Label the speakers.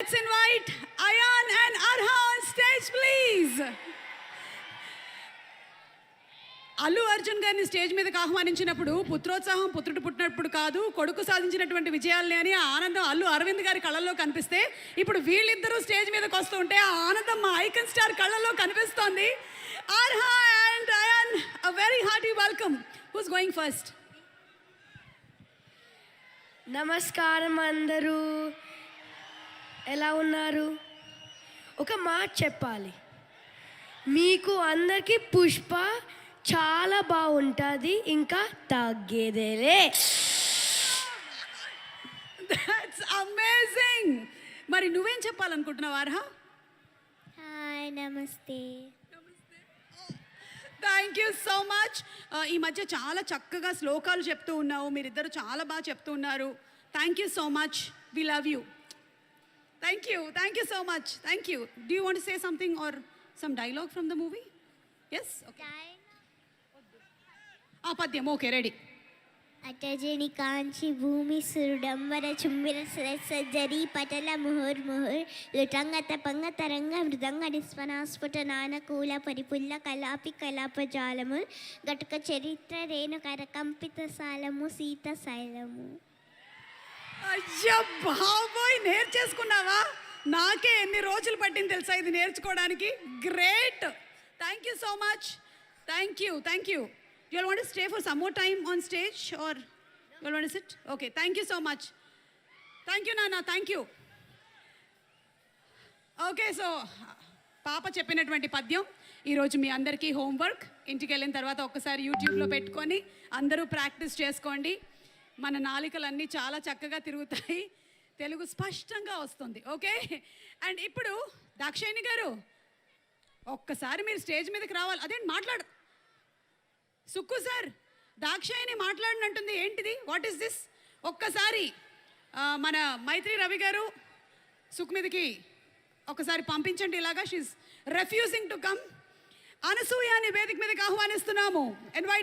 Speaker 1: let's invite Ayan and Arha on stage, please. Allu Arjun గారిని stage మీదకి ఆహ్వానించినప్పుడు పుత్రోత్సాహం పుత్రుడు పుట్టినప్పుడు కాదు, కొడుకు సాధించినటువంటి విజయాలని అని ఆ ఆనందం అల్లు అరవింద్ గారి కళ్ళల్లో కనిపిస్తే, ఇప్పుడు వీళ్ళిద్దరూ స్టేజ్ మీదకి వస్తూ ఉంటే ఆ ఆనందం మా ఐకన్ స్టార్ కళ్ళల్లో కనిపిస్తోంది. Arha and Ayaan, a very hearty welcome. Who's going first?
Speaker 2: నమస్కారం అందరూ, ఎలా ఉన్నారు? ఒక మాట చెప్పాలి, మీకు అందరికీ పుష్ప చాలా బాగుంటుంది, ఇంకా తగ్గేదేలే.
Speaker 1: That's amazing. మరి నువ్వేం చెప్పాలనుకుంటున్నావు ఆర్హా?
Speaker 3: హాయ్, నమస్తే.
Speaker 1: Thank you so much. ఈ మధ్య చాలా చక్కగా శ్లోకాలు చెప్తూ ఉన్నావు, మీరిద్దరు చాలా బాగా చెప్తూ ఉన్నారు. Thank you so much, we love you. Thank you so much. Thank you. Do you want to say something or some dialogue from the movie? Yes, okay. పద్యం, ఓకే, రెడీ.
Speaker 3: అటజని కాంచి భూమి సురుడంబర చుంబిర సజ్జరి పటల ముహుర్ ముహుర్ లుటంగత పంగ తరంగ మృదంగ నిస్పనాస్ఫుట నానకూల పరిపుల్ల కలాపి కలాపజాలము గటుక చరిత్ర రేణు కరకంపిత సాలము సీత శైలము.
Speaker 1: అయ్యా బాబోయ్, నేర్చేసుకున్నావా? నాకే ఎన్ని రోజులు పట్టింది తెలుసా ఇది నేర్చుకోవడానికి. Great, thank you so much. Thank you. You all want to stay for some more time on stage or you all want to sit? Okay, thank you so much. Thank you, Nana, thank you. Okay, so పాప చెప్పినటువంటి పద్యం ఈరోజు మీ అందరికీ homework. ఇంటికి వెళ్ళిన తర్వాత ఒక్కసారి యూట్యూబ్లో పెట్టుకొని అందరూ ప్రాక్టీస్ చేసుకోండి. మన నాలికలన్నీ చాలా చక్కగా తిరుగుతాయి, తెలుగు స్పష్టంగా వస్తుంది. ఓకే, అండ్ ఇప్పుడు దాక్షాయిని గారు ఒక్కసారి మీరు స్టేజ్ మీదకి రావాలి. అదేంటి మాట్లాడు సుక్కు సార్, దాక్షాయిని మాట్లాడినట్టుంది, ఏంటిది? What is this? ఒక్కసారి మన మైత్రి రవి గారు సుక్ మీదకి ఒకసారి పంపించండి. ఇలాగా షీఈస్ రెఫ్యూజింగ్ టు కమ్. అనసూయాని వేదిక మీదకి ఆహ్వానిస్తున్నాము. ఇన్వైట్